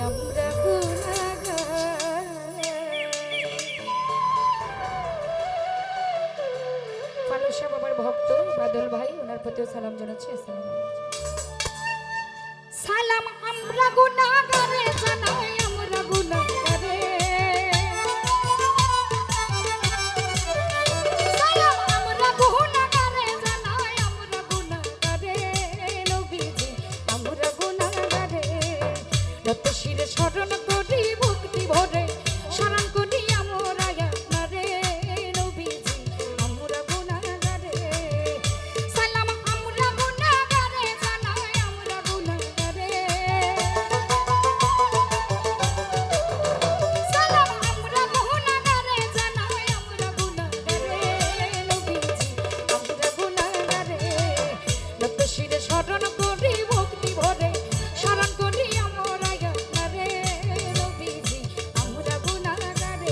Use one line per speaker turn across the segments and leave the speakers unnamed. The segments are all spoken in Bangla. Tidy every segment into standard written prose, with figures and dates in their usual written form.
আমরা গুনাহগার। ফালুসা বাবার ভক্ত বাদল ভাই, ওনার প্রতিও সালাম জানাচ্ছি। আসসালামু আলাইকুম। সালাম আমরা গুনাহগারে জানাই আমরা গুনাহগারে। সালাম আমরা গুনাহগারে জানাই আমরা গুনাহগারে। নবীজি আমরা গুনাহগারে। রত শিরে শরণ করি ভক্তি ভরে শরণ করি আমরা আপনারে। নবীজি আমরা গুনাহগারে। সালাম আমরা গুনাহগারে জানাই আমরা গুনাহগারে। সালাম আমরা গুনাহগারে জানাই আমরা গুনাহগারে। নবীজি আমরা গুনাহগারে। রত শিরে শরণ করি ভক্তি ভরে শরণ করি আমরা আপনারে। নবীজি আমরা গুনাহগারে।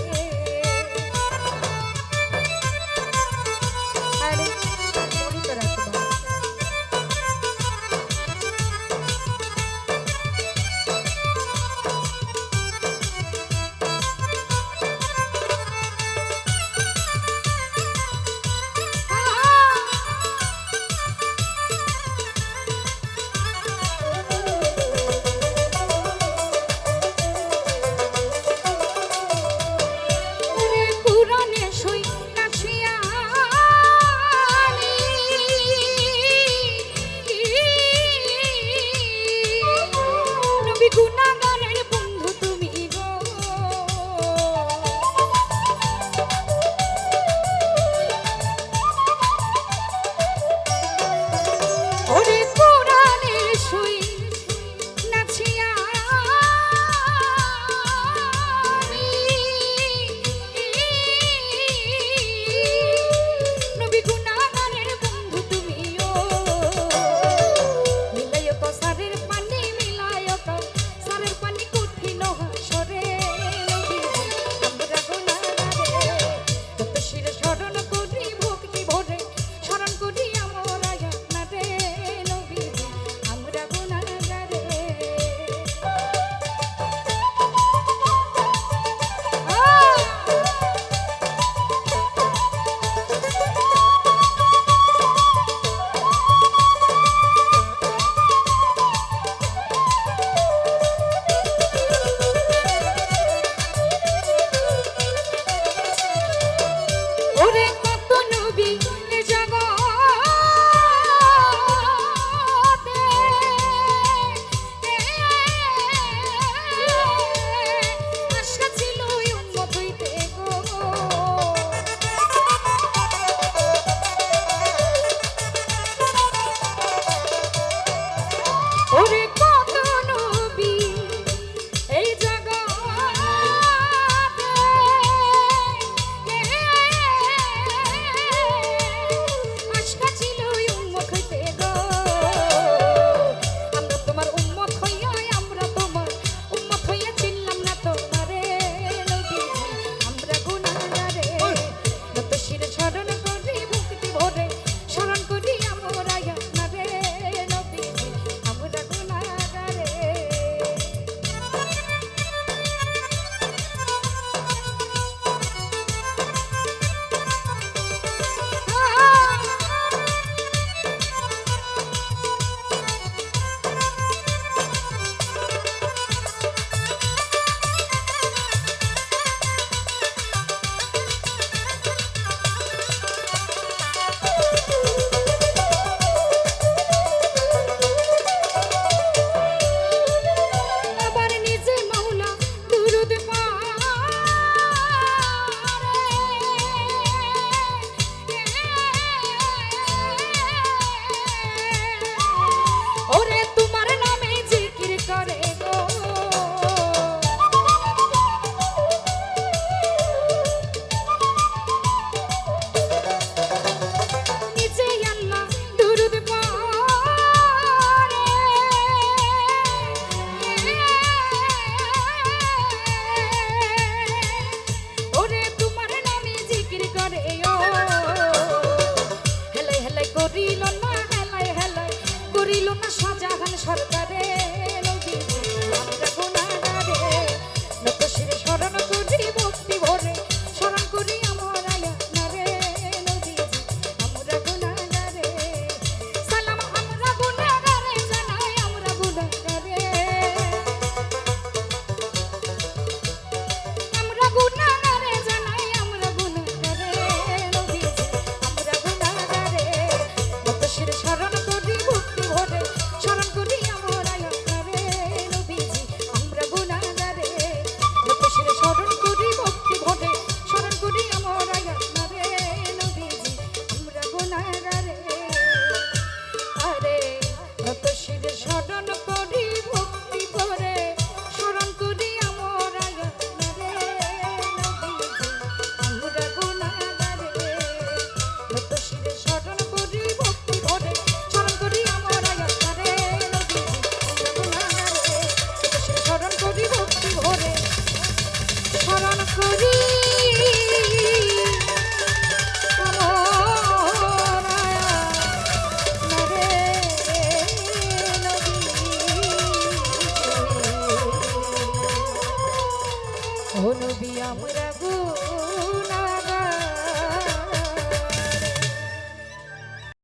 ও নবী আমরা